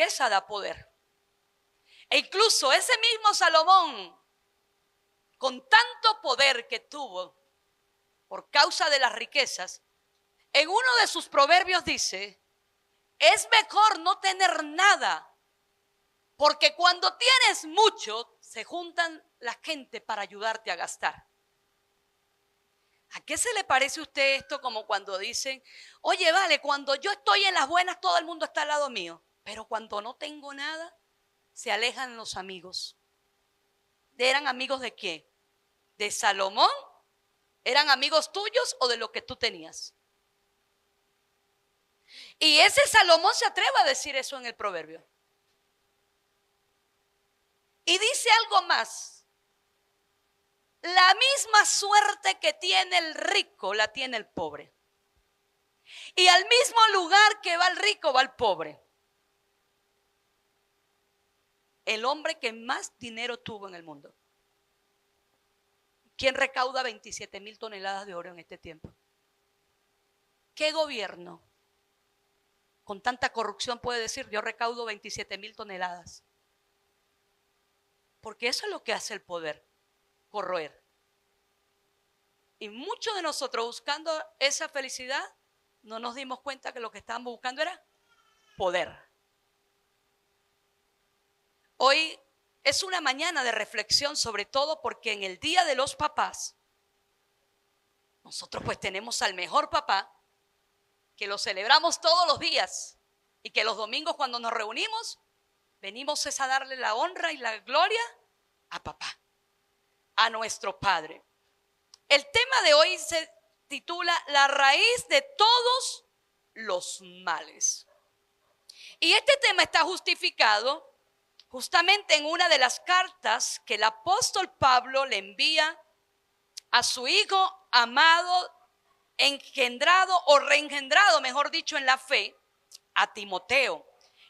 riqueza da poder. E incluso ese mismo Salomón, con tanto poder que tuvo por causa de las riquezas, en uno de sus proverbios dice, es mejor no tener nada, porque cuando tienes mucho, se juntan la gente para ayudarte a gastar. ¿A qué se le parece a usted esto como cuando dicen, oye, vale, cuando yo estoy en las buenas, todo el mundo está al lado mío, pero cuando no tengo nada, se alejan los amigos? ¿Eran amigos de quién? ¿De Salomón? ¿Eran amigos tuyos o de lo que tú tenías? Y ese Salomón se atreve a decir eso en el proverbio. Y dice algo más. La misma suerte que tiene el rico la tiene el pobre. Y al mismo lugar que va el rico va el pobre. El hombre que más dinero tuvo en el mundo. ¿Quién recauda 27,000 toneladas de oro en este tiempo? ¿Qué gobierno con tanta corrupción puede decir, yo recaudo 27,000 toneladas? Porque eso es lo que hace el poder, corroer. Y muchos de nosotros buscando esa felicidad, no nos dimos cuenta que lo que estábamos buscando era poder. Hoy es una mañana de reflexión, sobre todo porque en el Día de los Papás, nosotros pues tenemos al mejor papá, que lo celebramos todos los días y que los domingos cuando nos reunimos, venimos es a darle la honra y la gloria a papá, a nuestro Padre. El tema de hoy se titula La raíz de todos los males. Y este tema está justificado justamente en una de las cartas que el apóstol Pablo le envía a su hijo amado, engendrado o reengendrado, mejor dicho, en la fe, a Timoteo.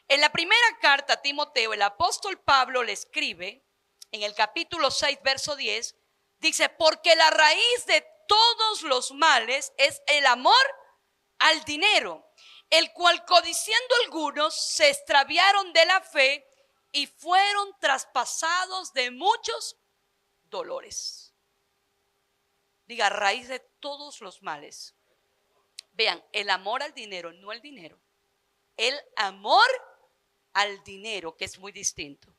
En la primera carta a Timoteo, el apóstol Pablo le escribe, en el capítulo 6, verso 10, dice, porque la raíz de todos los males es el amor al dinero, el cual codiciando algunos se extraviaron de la fe y fueron traspasados de muchos dolores. Diga, raíz de todos los males. Vean, el amor al dinero, no el dinero. El amor al dinero, que es muy distinto.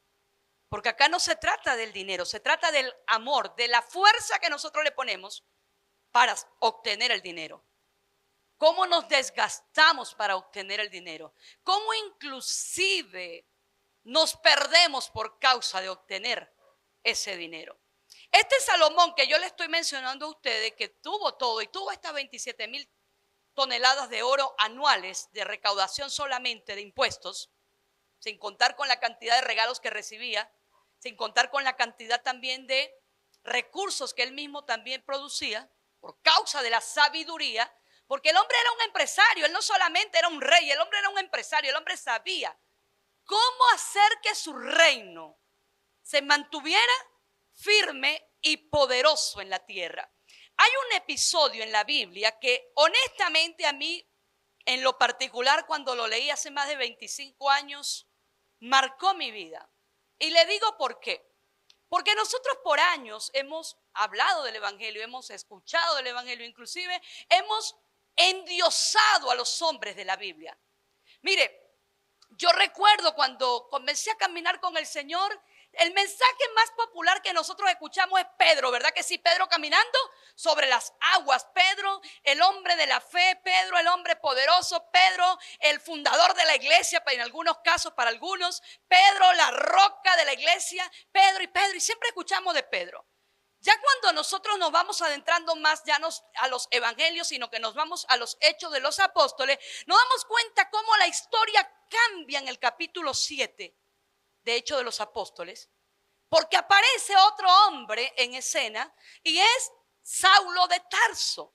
Porque acá no se trata del dinero, se trata del amor, de la fuerza que nosotros le ponemos para obtener el dinero. Cómo nos desgastamos para obtener el dinero. Cómo inclusive nos perdemos por causa de obtener ese dinero. Este Salomón que yo le estoy mencionando a ustedes, que tuvo todo y tuvo estas 27,000 toneladas de oro anuales de recaudación solamente de impuestos, sin contar con la cantidad de regalos que recibía, sin contar con la cantidad también de recursos que él mismo también producía, por causa de la sabiduría, porque el hombre era un empresario, él no solamente era un rey, el hombre era un empresario, el hombre sabía cómo hacer que su reino se mantuviera firme y poderoso en la tierra. Hay un episodio en la Biblia que honestamente a mí, en lo particular, cuando lo leí hace más de 25 años, marcó mi vida. Y le digo por qué. Porque nosotros por años hemos hablado del Evangelio, hemos escuchado del Evangelio, inclusive hemos endiosado a los hombres de la Biblia. Mire, yo recuerdo cuando comencé a caminar con el Señor, el mensaje más popular que nosotros escuchamos es Pedro, ¿verdad que sí? Pedro caminando sobre las aguas, Pedro, el hombre de la fe, Pedro, el hombre poderoso, Pedro, el fundador de la iglesia, en algunos casos para algunos, Pedro, la roca de la iglesia, Pedro, y siempre escuchamos de Pedro. Ya cuando nosotros nos vamos adentrando más ya no a los evangelios, sino que nos vamos a los hechos de los apóstoles, nos damos cuenta cómo la historia cambia en el capítulo 7 de Hechos de los Apóstoles, porque aparece otro hombre en escena y es Saulo de Tarso.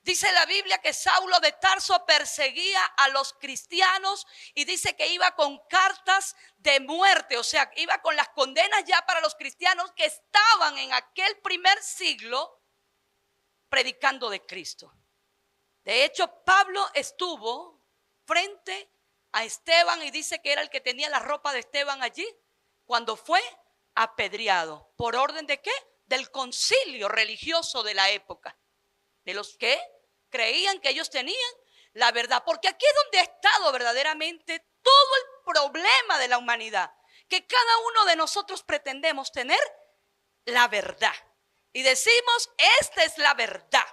Dice la Biblia que Saulo de Tarso perseguía a los cristianos y dice que iba con cartas de muerte, o sea, iba con las condenas ya para los cristianos que estaban en aquel primer siglo predicando de Cristo. De hecho, Pablo estuvo frente a Esteban y dice que era el que tenía la ropa de Esteban allí cuando fue apedreado. ¿Por orden de qué? Del concilio religioso de la época, de los que creían que ellos tenían la verdad. Porque aquí es donde ha estado verdaderamente todo el problema de la humanidad, que cada uno de nosotros pretendemos tener la verdad y decimos, esta es la verdad.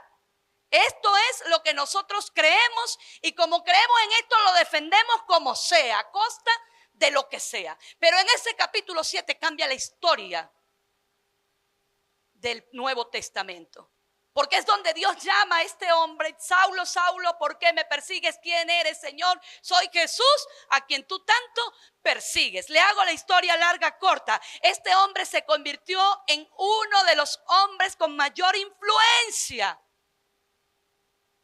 Esto es lo que nosotros creemos y como creemos en esto lo defendemos como sea, a costa de lo que sea. Pero en ese capítulo 7 cambia la historia del Nuevo Testamento. Porque es donde Dios llama a este hombre, Saulo, Saulo, ¿por qué me persigues? ¿Quién eres, Señor? Soy Jesús, a quien tú tanto persigues. Le hago la historia larga, corta. Este hombre se convirtió en uno de los hombres con mayor influencia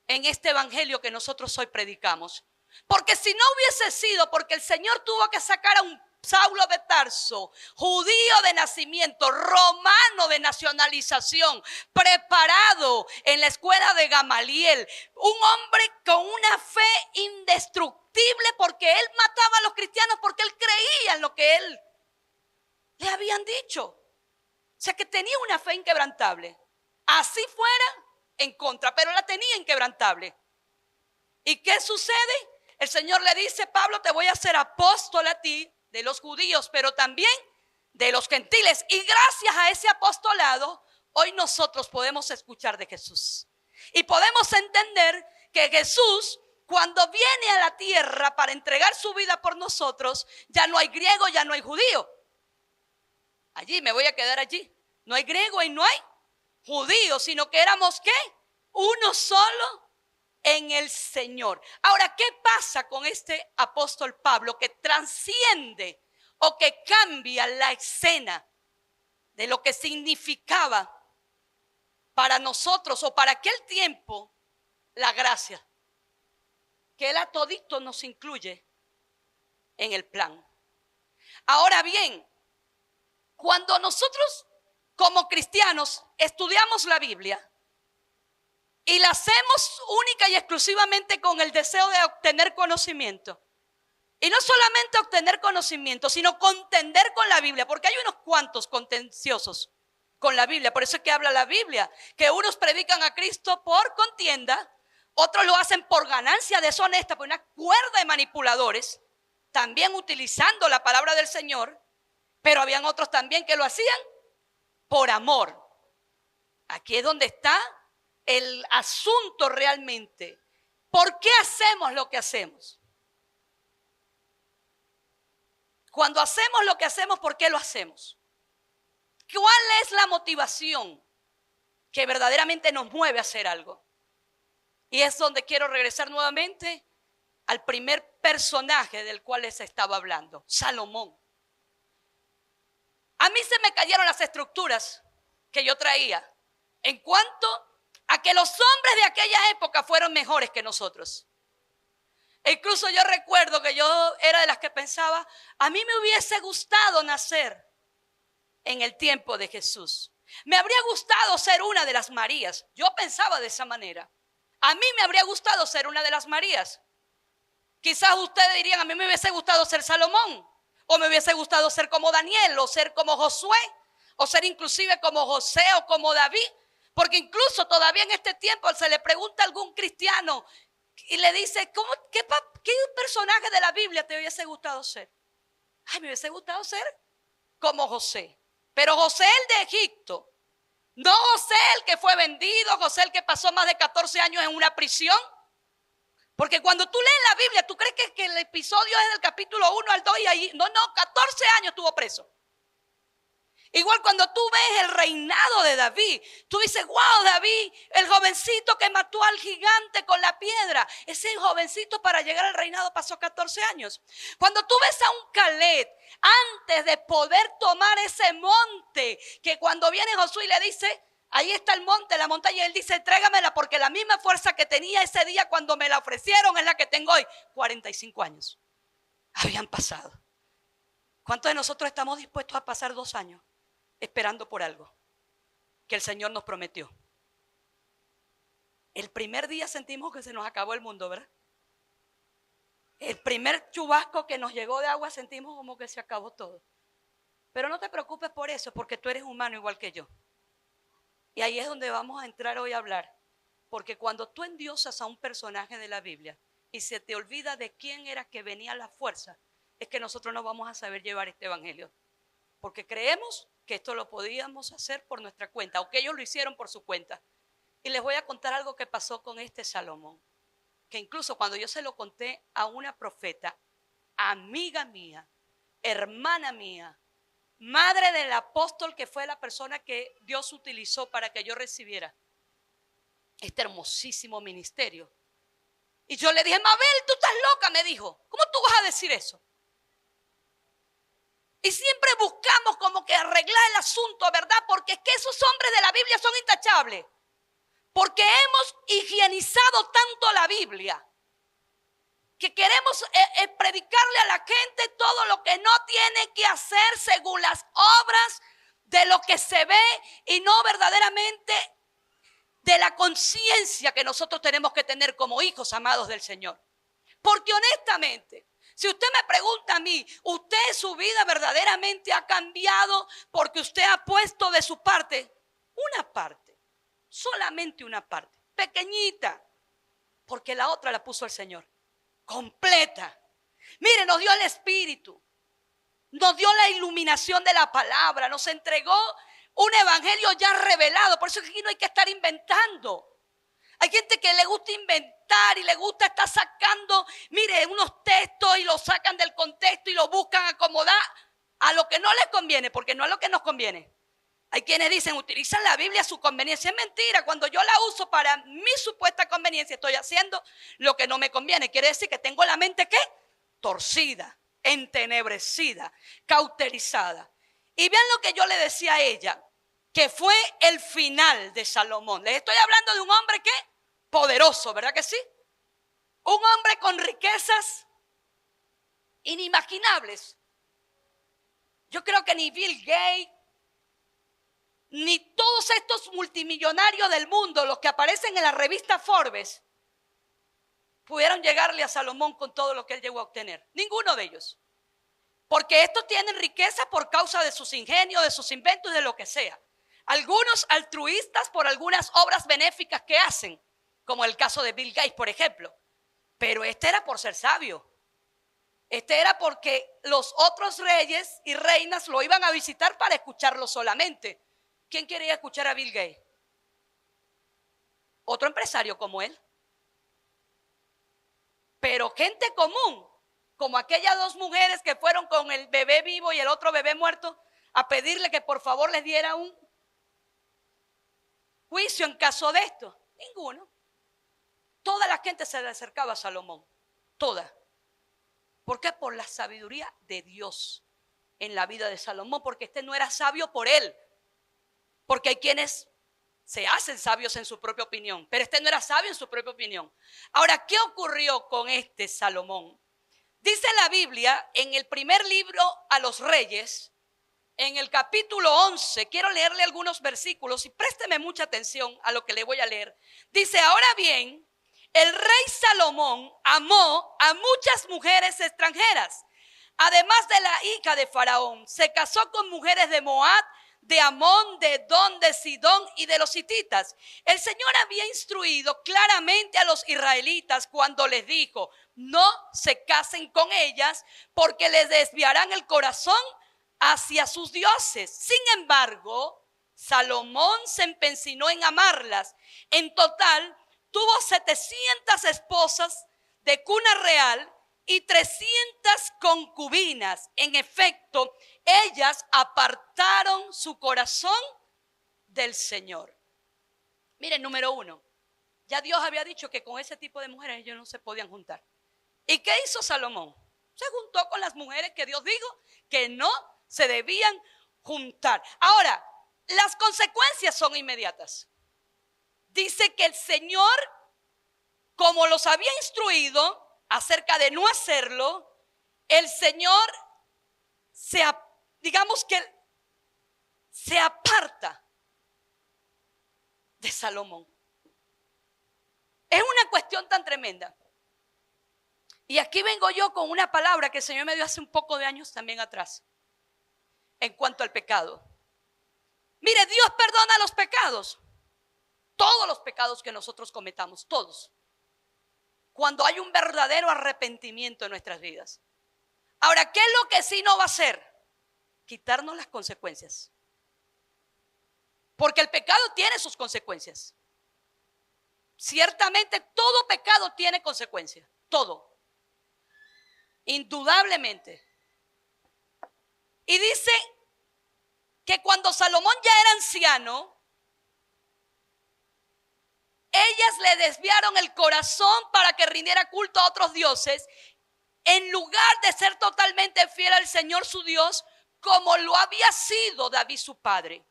en este evangelio que nosotros hoy predicamos. Porque si no hubiese sido porque el Señor tuvo que sacar a un Saulo de Tarso, judío de nacimiento, romano de nacionalización, preparado en la escuela de Gamaliel, un hombre con una fe indestructible porque él mataba a los cristianos porque él creía en lo que él le habían dicho. O sea que tenía una fe inquebrantable. Así fuera en contra, pero la tenía inquebrantable. ¿Y qué sucede? El Señor le dice, Pablo, te voy a hacer apóstol a ti, de los judíos, pero también de los gentiles. Y gracias a ese apostolado, hoy nosotros podemos escuchar de Jesús. Y podemos entender que Jesús, cuando viene a la tierra para entregar su vida por nosotros, ya no hay griego, ya no hay judío. Allí, me voy a quedar allí. No hay griego y no hay judío, sino que éramos, ¿qué? Uno solo en el Señor. Ahora, ¿qué pasa con este apóstol Pablo que trasciende o que cambia la escena de lo que significaba para nosotros o para aquel tiempo la gracia? Que Él a todito nos incluye en el plan. Ahora bien, cuando nosotros como cristianos estudiamos la Biblia y la hacemos única y exclusivamente con el deseo de obtener conocimiento, y no solamente obtener conocimiento, sino contender con la Biblia, porque hay unos cuantos contenciosos con la Biblia. Por eso es que habla la Biblia, que unos predican a Cristo por contienda, otros lo hacen por ganancia deshonesta, por una cuerda de manipuladores, también utilizando la palabra del Señor, pero habían otros también que lo hacían por amor. Aquí es donde está el asunto realmente. ¿Por qué hacemos lo que hacemos? Cuando hacemos lo que hacemos, ¿por qué lo hacemos? ¿Cuál es la motivación que verdaderamente nos mueve a hacer algo? Y es donde quiero regresar nuevamente al primer personaje del cual les estaba hablando, Salomón. A mí se me cayeron las estructuras que yo traía en cuanto a que los hombres de aquella época fueron mejores que nosotros. E incluso yo recuerdo que yo era de las que pensaba, a mí me hubiese gustado nacer en el tiempo de Jesús. Me habría gustado ser una de las Marías. Yo pensaba de esa manera. A mí me habría gustado ser una de las Marías. Quizás ustedes dirían, a mí me hubiese gustado ser Salomón, o me hubiese gustado ser como Daniel, o ser como Josué, o ser inclusive como José o como David. Porque incluso todavía en este tiempo se le pregunta a algún cristiano y le dice, ¿qué personaje de la Biblia te hubiese gustado ser? Ay, me hubiese gustado ser como José. Pero José el de Egipto, no José el que fue vendido, José el que pasó más de 14 años en una prisión. Porque cuando tú lees la Biblia, tú crees que el episodio es del capítulo 1 al 2 y ahí, no, 14 años estuvo preso. Igual cuando tú ves el reinado de David, tú dices, wow, David, el jovencito que mató al gigante con la piedra. Ese jovencito para llegar al reinado pasó 14 años. Cuando tú ves a un Caleb, antes de poder tomar ese monte, que cuando viene Josué y le dice, ahí está el monte, la montaña, y él dice, tráigamela porque la misma fuerza que tenía ese día cuando me la ofrecieron es la que tengo hoy. 45 años habían pasado. ¿Cuántos de nosotros estamos dispuestos a pasar 2 años esperando por algo que el Señor nos prometió? El primer día sentimos que se nos acabó el mundo, ¿verdad? El primer chubasco que nos llegó de agua sentimos como que se acabó todo. Pero no te preocupes por eso, porque tú eres humano igual que yo. Y ahí es donde vamos a entrar hoy a hablar. Porque cuando tú endiosas a un personaje de la Biblia y se te olvida de quién era que venía la fuerza, es que nosotros no vamos a saber llevar este evangelio. Porque creemos que esto lo podíamos hacer por nuestra cuenta, o que ellos lo hicieron por su cuenta. Y les voy a contar algo que pasó con este Salomón. Que incluso cuando yo se lo conté a una profeta, amiga mía, hermana mía, madre del apóstol que fue la persona que Dios utilizó para que yo recibiera este hermosísimo ministerio. Y yo le dije, Mabel, tú estás loca, me dijo. ¿Cómo tú vas a decir eso? Y siempre buscamos como que arreglar el asunto, ¿verdad? Porque es que esos hombres de la Biblia son intachables. Porque hemos higienizado tanto la Biblia que queremos predicarle a la gente todo lo que no tiene que hacer según las obras de lo que se ve y no verdaderamente de la conciencia que nosotros tenemos que tener como hijos amados del Señor. Porque honestamente, si usted me pregunta a mí, ¿usted su vida verdaderamente ha cambiado porque usted ha puesto de su parte? Una parte, solamente una parte, pequeñita, porque la otra la puso el Señor. Completa. Mire, nos dio el Espíritu, nos dio la iluminación de la palabra, nos entregó un evangelio ya revelado. Por eso aquí no hay que estar inventando. Hay gente que le gusta inventar y le gusta estar sacando, mire, unos textos y los sacan del contexto y lo buscan acomodar a lo que no les conviene, porque no es lo que nos conviene. Hay quienes dicen, utilizan la Biblia a su conveniencia. Es mentira, cuando yo la uso para mi supuesta conveniencia, estoy haciendo lo que no me conviene. Quiere decir que tengo la mente, ¿qué? Torcida, entenebrecida, cauterizada. Y vean lo que yo le decía a ella, que fue el final de Salomón. Les estoy hablando de un hombre, ¿qué? Poderoso, ¿verdad que sí? Un hombre con riquezas inimaginables. Yo creo que ni Bill Gates, ni todos estos multimillonarios del mundo, los que aparecen en la revista Forbes, pudieron llegarle a Salomón con todo lo que él llegó a obtener. Ninguno de ellos. Porque estos tienen riqueza por causa de sus ingenios, de sus inventos, de lo que sea. Algunos altruistas por algunas obras benéficas que hacen, como el caso de Bill Gates, por ejemplo. Pero este era por ser sabio. Este era porque los otros reyes y reinas lo iban a visitar para escucharlo solamente. ¿Quién quería escuchar a Bill Gates? Otro empresario como él. Pero gente común, como aquellas dos mujeres que fueron con el bebé vivo y el otro bebé muerto a pedirle que por favor les diera un juicio en caso de esto. Ninguno. Toda la gente se le acercaba a Salomón. Toda. ¿Por qué? Por la sabiduría de Dios en la vida de Salomón. Porque este no era sabio por él. Porque hay quienes se hacen sabios en su propia opinión, pero este no era sabio en su propia opinión. Ahora, ¿qué ocurrió con este Salomón? Dice la Biblia en el primer libro a los Reyes, en el capítulo 11, quiero leerle algunos versículos y présteme mucha atención a lo que le voy a leer. Dice, ahora bien, el rey Salomón amó a muchas mujeres extranjeras, además de la hija de Faraón. Se casó con mujeres de Moab, de Amón, de Edom, de Sidón y de los hititas. El Señor había instruido claramente a los israelitas cuando les dijo, no se casen con ellas porque les desviarán el corazón hacia sus dioses. Sin embargo, Salomón se empecinó en amarlas. En total, tuvo 700 esposas de cuna real y 300 concubinas. En efecto, ellas apartaron su corazón del Señor. Miren, número uno, ya Dios había dicho que con ese tipo de mujeres ellos no se podían juntar. ¿Y qué hizo Salomón? Se juntó con las mujeres que Dios dijo que no se debían juntar. Ahora, las consecuencias son inmediatas. Dice que el Señor, como los había instruido acerca de no hacerlo, el Señor digamos que se aparta de Salomón. Es una cuestión tan tremenda Y aquí vengo yo con una palabra que el Señor me dio hace un poco de años también atrás, en cuanto al pecado. Mire, Dios perdona los pecados, todos los pecados que nosotros cometamos, todos, cuando hay un verdadero arrepentimiento en nuestras vidas. Ahora, ¿qué es lo que sí no va a hacer? Quitarnos las consecuencias. Porque el pecado tiene sus consecuencias. Ciertamente todo pecado tiene consecuencias, todo. Indudablemente. Y dice que cuando Salomón ya era anciano, ellas le desviaron el corazón para que rindiera culto a otros dioses, en lugar de ser totalmente fiel al Señor su Dios, como lo había sido David su padre.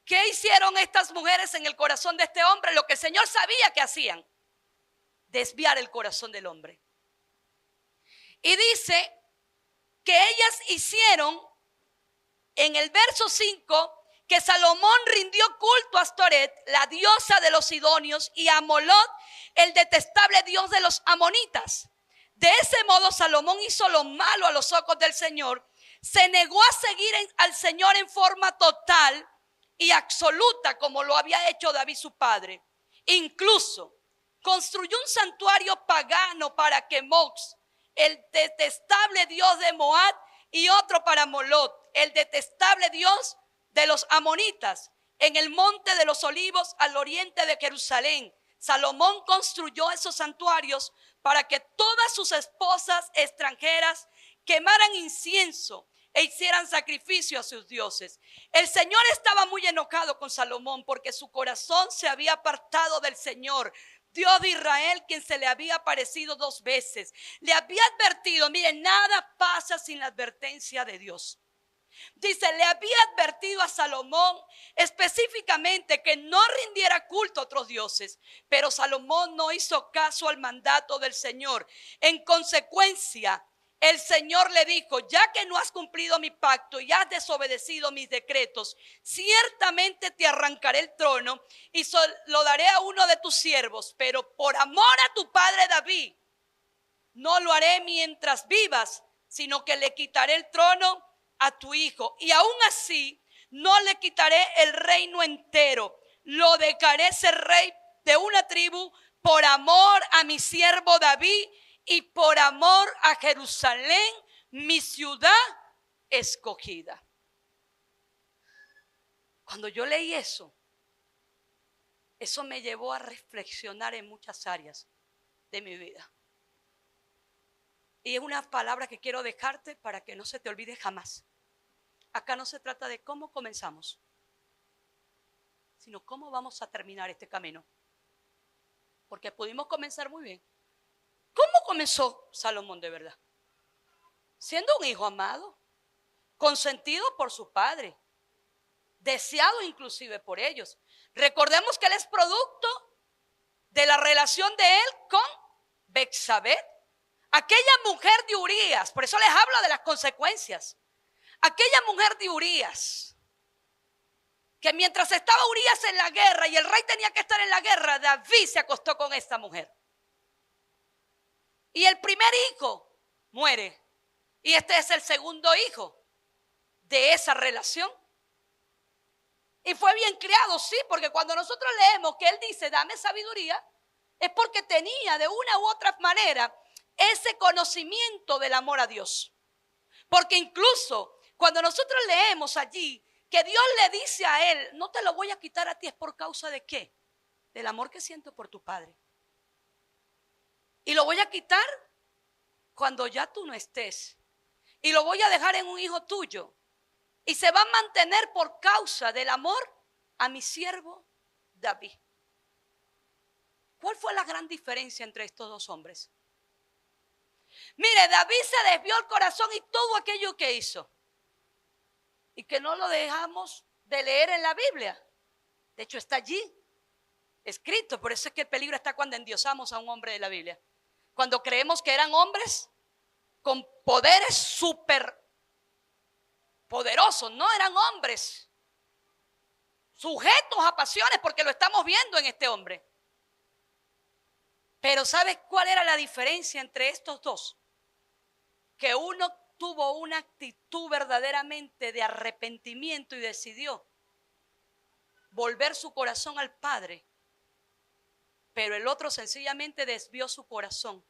¿Qué hicieron estas mujeres en el corazón de este hombre? Lo que el Señor sabía que hacían: desviar el corazón del hombre. Y dice que ellas hicieron, en el verso 5, que Salomón rindió culto a Astoret, la diosa de los sidonios, y a Molot, el detestable dios de los amonitas. De ese modo Salomón hizo lo malo a los ojos del Señor, se negó a seguir al Señor en forma total y absoluta, como lo había hecho David su padre. Incluso construyó un santuario pagano para Kemosh, el detestable dios de Moab, y otro para Molot, el detestable dios de los amonitas, en el monte de los olivos al oriente de Jerusalén. Salomón construyó esos santuarios para que todas sus esposas extranjeras quemaran incienso e hicieran sacrificio a sus dioses. El Señor estaba muy enojado con Salomón porque su corazón se había apartado del Señor, Dios de Israel, quien se le había aparecido 2 veces. Le había advertido, miren, nada pasa sin la advertencia de Dios. Dice, le había advertido a Salomón específicamente que no rindiera culto a otros dioses, pero Salomón no hizo caso al mandato del Señor. En consecuencia, el Señor le dijo: ya que no has cumplido mi pacto y has desobedecido mis decretos, ciertamente te arrancaré el trono y lo daré a uno de tus siervos, pero por amor a tu padre David, no lo haré mientras vivas, sino que le quitaré el trono a tu hijo. Y aún así no le quitaré el reino entero, lo dejaré ser rey de una tribu por amor a mi siervo David y por amor a Jerusalén, mi ciudad escogida. Cuando yo leí eso me llevó a reflexionar en muchas áreas de mi vida. Y es una palabra que quiero dejarte para que no se te olvide jamás. Acá no se trata de cómo comenzamos, sino cómo vamos a terminar este camino. Porque pudimos comenzar muy bien. ¿Cómo comenzó Salomón de verdad? Siendo un hijo amado, consentido por su padre, deseado inclusive por ellos. Recordemos que él es producto de la relación de él con Betsabé, aquella mujer de Urías. Por eso les hablo de las consecuencias. Aquella mujer de Urías, que mientras estaba Urías en la guerra y el rey tenía que estar en la guerra, David se acostó con esta mujer. Y el primer hijo muere. Y este es el segundo hijo de esa relación. Y fue bien criado, sí, porque cuando nosotros leemos que él dice, dame sabiduría, es porque tenía de una u otra manera ese conocimiento del amor a Dios. Porque incluso cuando nosotros leemos allí que Dios le dice a él, no te lo voy a quitar a ti, ¿es por causa de qué? Del amor que siento por tu padre. Y lo voy a quitar cuando ya tú no estés. Y lo voy a dejar en un hijo tuyo. Y se va a mantener por causa del amor a mi siervo David. ¿Cuál fue la gran diferencia entre estos 2 hombres? Mire, David se desvió el corazón y todo aquello que hizo. Y que no lo dejamos de leer en la Biblia. De hecho está allí, escrito. Por eso es que el peligro está cuando endiosamos a un hombre de la Biblia. Cuando creemos que eran hombres con poderes súper poderosos. No, eran hombres sujetos a pasiones, porque lo estamos viendo en este hombre. Pero ¿sabes cuál era la diferencia entre estos dos? Que uno tuvo una actitud verdaderamente de arrepentimiento y decidió volver su corazón al Padre, pero el otro sencillamente desvió su corazón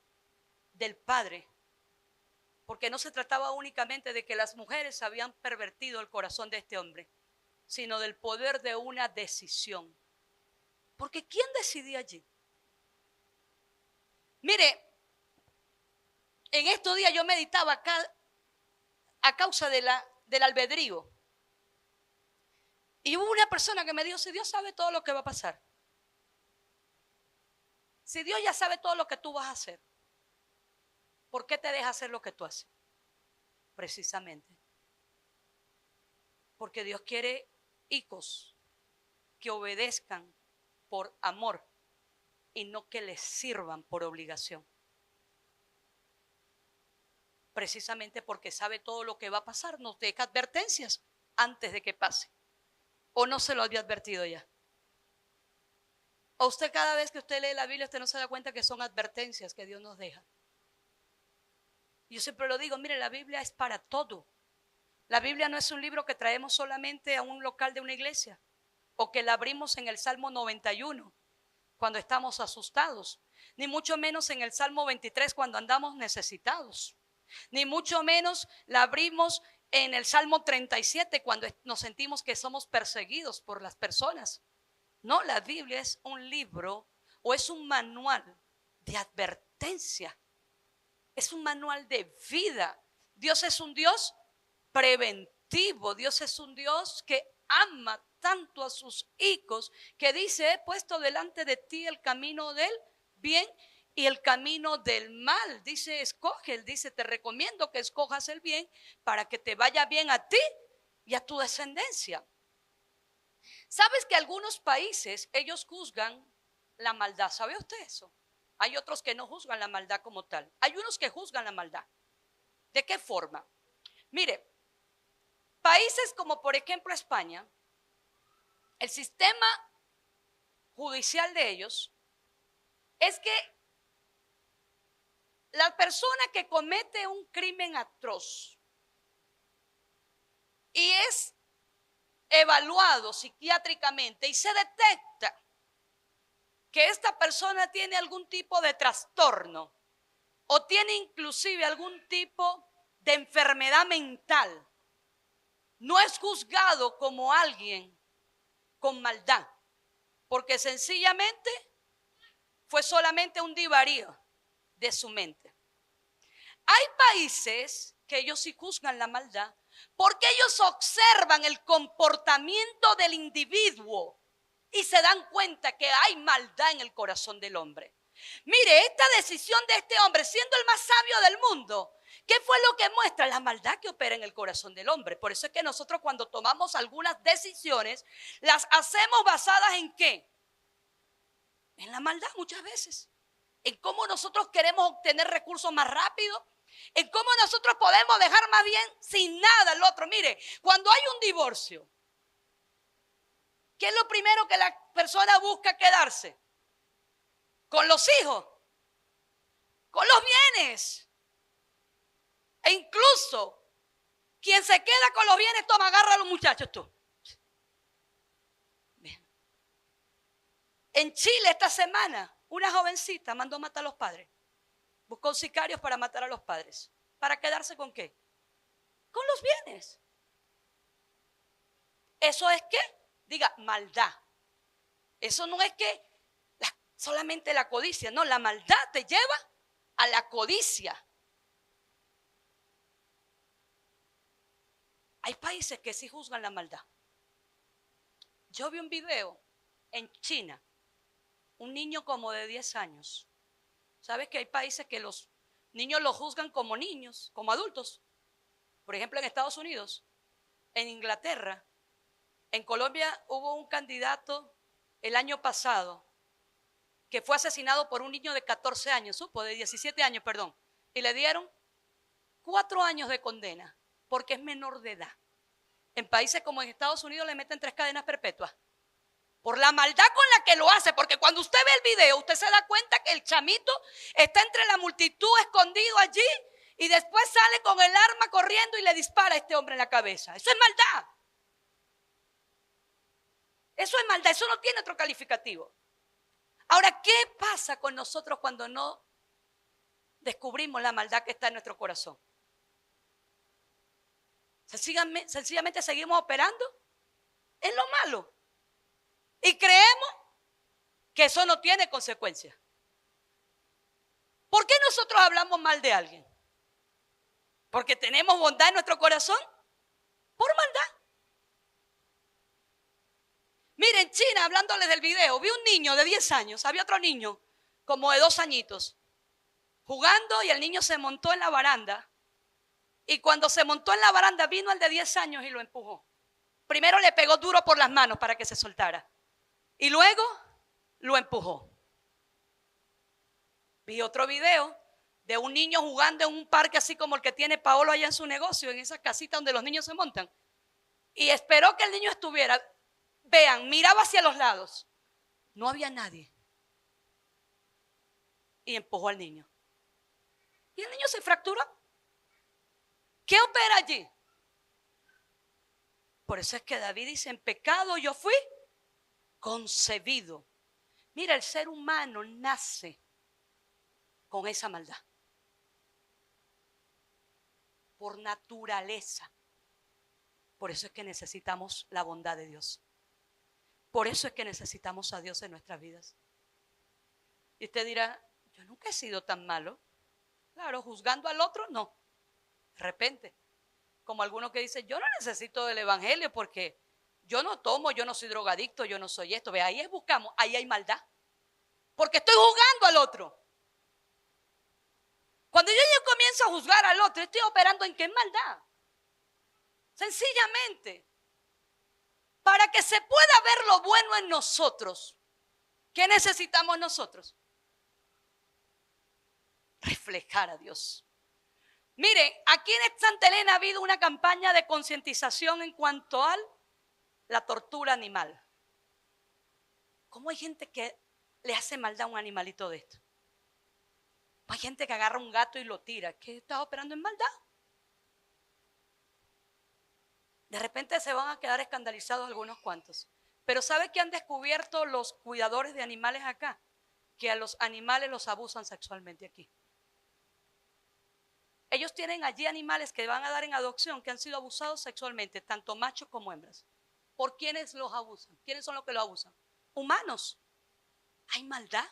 del Padre, porque no se trataba únicamente de que las mujeres habían pervertido el corazón de este hombre, sino del poder de una decisión. Porque ¿quién decidía allí? Mire, en estos días yo meditaba acá a causa del albedrío. Y hubo una persona que me dijo, si Dios sabe todo lo que va a pasar, si Dios ya sabe todo lo que tú vas a hacer, ¿por qué te deja hacer lo que tú haces? Precisamente porque Dios quiere hijos que obedezcan por amor y no que les sirvan por obligación. Precisamente porque sabe todo lo que va a pasar, nos deja advertencias antes de que pase. ¿O no se lo había advertido ya? ¿O usted cada vez que usted lee la Biblia, usted no se da cuenta que son advertencias que Dios nos deja? Yo siempre lo digo, mire, la Biblia es para todo. La Biblia no es un libro que traemos solamente a un local de una iglesia o que la abrimos en el Salmo 91 cuando estamos asustados, ni mucho menos en el Salmo 23 cuando andamos necesitados, ni mucho menos la abrimos en el Salmo 37 cuando nos sentimos que somos perseguidos por las personas. No, la Biblia es un libro o es un manual de advertencia, es un manual de vida. Dios es un Dios preventivo, Dios es un Dios que ama tanto a sus hijos que dice, he puesto delante de ti el camino del bien y el camino del mal. Dice, escoge, él dice, te recomiendo que escojas el bien para que te vaya bien a ti y a tu descendencia. ¿Sabes que algunos países, ellos juzgan la maldad? ¿Sabe usted eso? Hay otros que no juzgan la maldad como tal. Hay unos que juzgan la maldad. ¿De qué forma? Mire, países como por ejemplo España, el sistema judicial de ellos es que la persona que comete un crimen atroz y es evaluado psiquiátricamente y se detecta que esta persona tiene algún tipo de trastorno o tiene inclusive algún tipo de enfermedad mental, no es juzgado como alguien con maldad, porque sencillamente fue solamente un divarío de su mente. Hay países que ellos sí juzgan la maldad porque ellos observan el comportamiento del individuo y se dan cuenta que hay maldad en el corazón del hombre. Mire, esta decisión de este hombre, siendo el más sabio del mundo, ¿qué fue lo que muestra? La maldad que opera en el corazón del hombre. Por eso es que nosotros cuando tomamos algunas decisiones, las hacemos basadas ¿en qué? En la maldad muchas veces. En cómo nosotros queremos obtener recursos más rápido, en cómo nosotros podemos dejar más bien sin nada al otro. Mire, cuando hay un divorcio, ¿qué es lo primero que la persona busca quedarse? Con los hijos, con los bienes. E incluso, quien se queda con los bienes, toma, agarra a los muchachos tú. Bien. En Chile esta semana, una jovencita mandó matar a los padres. Buscó sicarios para matar a los padres. ¿Para quedarse con qué? Con los bienes. ¿Eso es qué? Diga, maldad. Eso no es que solamente la codicia, no, la maldad te lleva a la codicia. Hay países que sí juzgan la maldad. Yo vi un video en China, un niño como de 10 años. ¿Sabes que hay países que los niños los juzgan como niños, como adultos? Por ejemplo, en Estados Unidos, en Inglaterra, en Colombia hubo un candidato el año pasado que fue asesinado por un niño de 14 años, de 17 años, perdón, y le dieron 4 años de condena porque es menor de edad. En países como en Estados Unidos le meten 3 cadenas perpetuas. Por la maldad con la que lo hace, porque cuando usted ve el video, usted se da cuenta que el chamito está entre la multitud escondido allí y después sale con el arma corriendo y le dispara a este hombre en la cabeza. Eso es maldad. Eso es maldad, eso no tiene otro calificativo. Ahora, ¿qué pasa con nosotros cuando no descubrimos la maldad que está en nuestro corazón? Sencillamente seguimos operando en lo malo. Y creemos que eso no tiene consecuencias. ¿Por qué nosotros hablamos mal de alguien? ¿Porque tenemos bondad en nuestro corazón? Por maldad. Miren, en China, hablándoles del video, vi un niño de 10 años, había otro niño como de 2 añitos, jugando y el niño se montó en la baranda. Y cuando se montó en la baranda vino el de 10 años y lo empujó. Primero le pegó duro por las manos para que se soltara. Y luego lo empujó. Vi otro video de un niño jugando en un parque así como el que tiene Paolo allá en su negocio, en esa casita donde los niños se montan. Y esperó que el niño estuviera. Vean, miraba hacia los lados. No había nadie. Y empujó al niño. Y el niño se fracturó. ¿Qué opera allí? Por eso es que David dice, en pecado yo fui concebido. Mira, el ser humano nace con esa maldad. Por naturaleza. Por eso es que necesitamos la bondad de Dios. Por eso es que necesitamos a Dios en nuestras vidas. Y usted dirá, yo nunca he sido tan malo. Claro, juzgando al otro, no. De repente, como algunos que dicen, yo no necesito del evangelio porque yo no tomo, yo no soy drogadicto, yo no soy esto. Ve, ahí buscamos, ahí hay maldad. Porque estoy juzgando al otro. Cuando yo comienzo a juzgar al otro, estoy operando en qué maldad. Sencillamente, para que se pueda ver lo bueno en nosotros, ¿qué necesitamos nosotros? Reflejar a Dios. Miren, aquí en Santa Elena ha habido una campaña de concientización en cuanto a la tortura animal. ¿Cómo hay gente que le hace maldad a un animalito de esto? Hay gente que agarra un gato y lo tira. ¿Qué está operando en maldad? De repente se van a quedar escandalizados algunos cuantos. Pero ¿sabe qué han descubierto los cuidadores de animales acá? Que a los animales los abusan sexualmente aquí. Ellos tienen allí animales que van a dar en adopción que han sido abusados sexualmente, tanto machos como hembras. ¿Por quiénes los abusan? ¿Quiénes son los que los abusan? Humanos. ¿Hay maldad?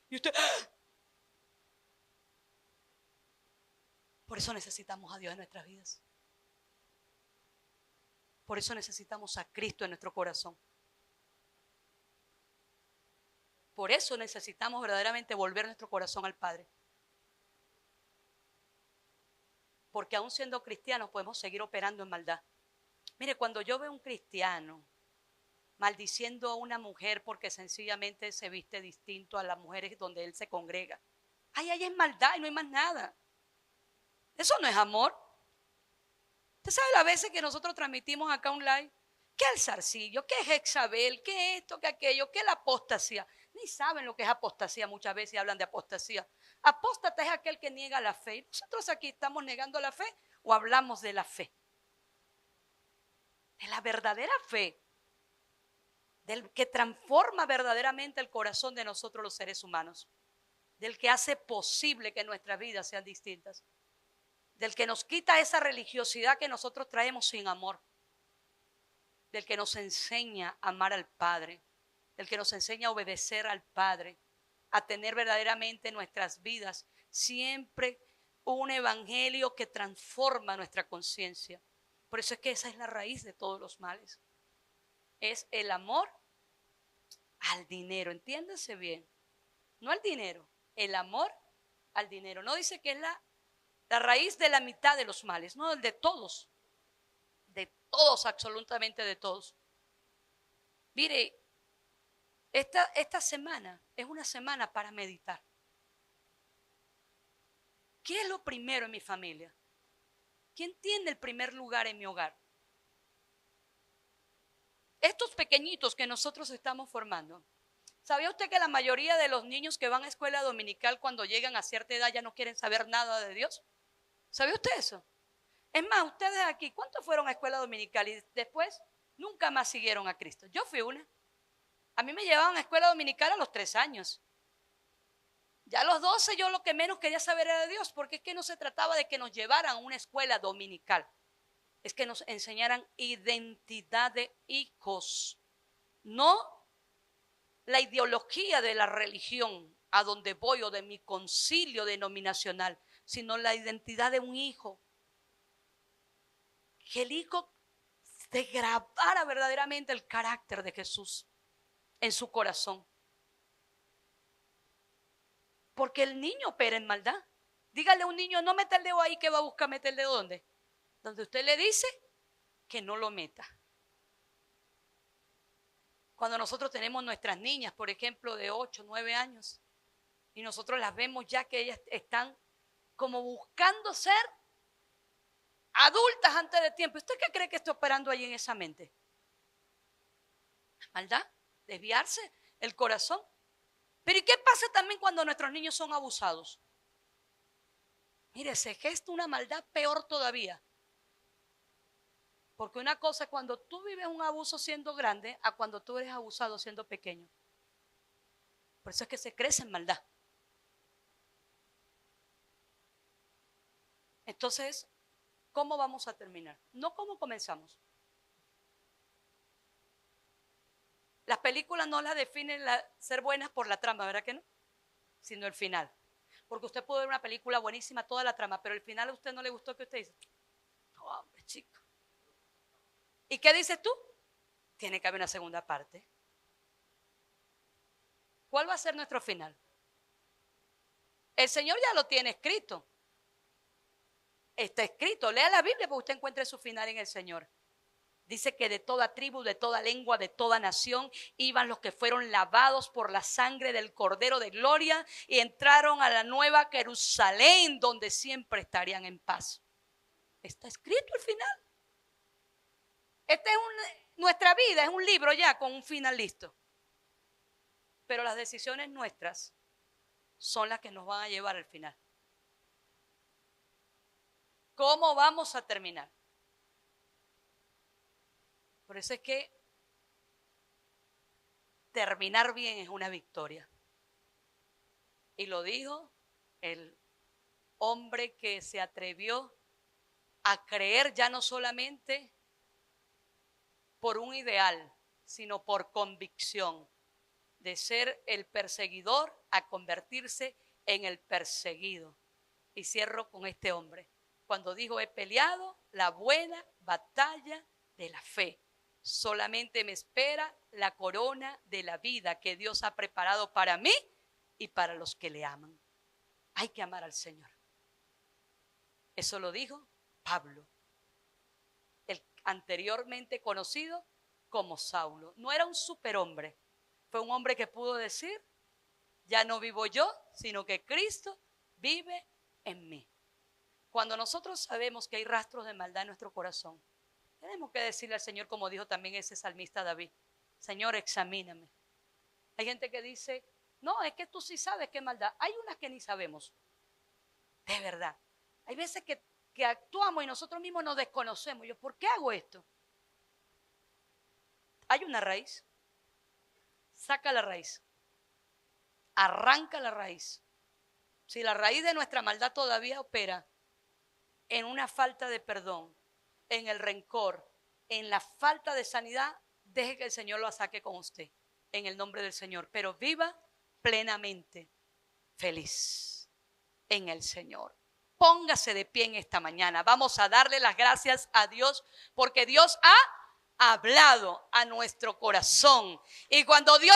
Y usted... Por eso necesitamos a Dios en nuestras vidas. Por eso necesitamos a Cristo en nuestro corazón. Por eso necesitamos verdaderamente volver nuestro corazón al Padre. Porque aún siendo cristianos podemos seguir operando en maldad. Mire, cuando yo veo a un cristiano maldiciendo a una mujer porque sencillamente se viste distinto a las mujeres donde él se congrega, ahí es maldad y no hay más nada. Eso no es amor. Usted sabe las veces que nosotros transmitimos acá un live, ¿qué el zarcillo? ¿Qué es Jezabel? ¿Qué esto? ¿Qué aquello? ¿Qué la apostasía? Ni saben lo que es apostasía muchas veces y hablan de apostasía. Apóstata es aquel que niega la fe. Nosotros aquí estamos negando la fe o hablamos de la fe. De la verdadera fe. Del que transforma verdaderamente el corazón de nosotros los seres humanos. Del que hace posible que nuestras vidas sean distintas. Del que nos quita esa religiosidad que nosotros traemos sin amor. Del que nos enseña a amar al Padre. Del que nos enseña a obedecer al Padre. A tener verdaderamente en nuestras vidas siempre un evangelio que transforma nuestra conciencia. Por eso es que esa es la raíz de todos los males. Es el amor al dinero. Entiéndase bien. No al dinero. El amor al dinero. No dice que es la raíz de la mitad de los males. No, el de todos. De todos, absolutamente de todos. Mire, esta semana es una semana para meditar. ¿Qué es lo primero en mi familia? ¿Quién tiene el primer lugar en mi hogar? estos pequeñitos que nosotros estamos formando, ¿sabía usted que la mayoría de los niños que van a escuela dominical cuando llegan a cierta edad ya no quieren saber nada de Dios? ¿Sabía usted eso? Es más, ustedes aquí, ¿cuántos fueron a escuela dominical y después nunca más siguieron a Cristo? Yo fui una. A mí me llevaban a escuela dominical a los 3 años. Ya a los 12 yo lo que menos quería saber era de Dios, porque es que no se trataba de que nos llevaran a una escuela dominical. Es que nos enseñaran identidad de hijos, no la ideología de la religión a donde voy o de mi concilio denominacional, sino la identidad de un hijo. Que el hijo te grabara verdaderamente el carácter de Jesús en su corazón. Porque el niño opera en maldad. Dígale a un niño, no meta el dedo ahí, que va a buscar meter el dedo ¿dónde? Donde usted le dice que no lo meta. Cuando nosotros tenemos nuestras niñas, por ejemplo, de 8, 9 años, y nosotros las vemos ya que ellas están como buscando ser adultas antes de tiempo. ¿Usted qué cree que está operando ahí en esa mente? ¿Maldad? ¿Desviarse? ¿El corazón? Pero ¿y qué pasa también cuando nuestros niños son abusados? Mire, se gesta una maldad peor todavía. Porque una cosa es cuando tú vives un abuso siendo grande a cuando tú eres abusado siendo pequeño. Por eso es que se crece en maldad. Entonces, ¿cómo vamos a terminar? No cómo comenzamos. Las películas no las definen ser buenas por la trama, ¿verdad que no? Sino el final. Porque usted puede ver una película buenísima, toda la trama, pero el final a usted no le gustó, que usted dice, no, hombre, chico. ¿Y qué dices tú? Tiene que haber una segunda parte. ¿Cuál va a ser nuestro final? El Señor ya lo tiene escrito. Está escrito. Lea la Biblia para que usted encuentre su final en el Señor. Dice que de toda tribu, de toda lengua, de toda nación iban los que fueron lavados por la sangre del Cordero de Gloria y entraron a la nueva Jerusalén, donde siempre estarían en paz. Está escrito el final. Nuestra vida es un libro ya con un final listo. Pero las decisiones nuestras son las que nos van a llevar al final. ¿Cómo vamos a terminar? Por eso es que terminar bien es una victoria. Y lo dijo el hombre que se atrevió a creer ya no solamente por un ideal, sino por convicción, de ser el perseguidor a convertirse en el perseguido. Y cierro con este hombre. Cuando dijo, he peleado la buena batalla de la fe. Solamente me espera la corona de la vida que Dios ha preparado para mí y para los que le aman. Hay que amar al Señor. Eso lo dijo Pablo, el anteriormente conocido como Saulo. No era un superhombre, fue un hombre que pudo decir, ya no vivo yo, sino que Cristo vive en mí. Cuando nosotros sabemos que hay rastros de maldad en nuestro corazón, tenemos que decirle al Señor, como dijo también ese salmista David, Señor, examíname. Hay gente que dice, no, es que tú sí sabes qué maldad. Hay unas que ni sabemos, de verdad. Hay veces que actuamos y nosotros mismos nos desconocemos. Yo, ¿por qué hago esto? Hay una raíz. Saca la raíz. Arranca la raíz. Si la raíz de nuestra maldad todavía opera en una falta de perdón, en el rencor, en la falta de sanidad, deje que el Señor lo saque con usted, en el nombre del Señor. Pero viva plenamente feliz en el Señor. Póngase de pie en esta mañana. Vamos a darle las gracias a Dios porque Dios ha hablado a nuestro corazón. Y cuando Dios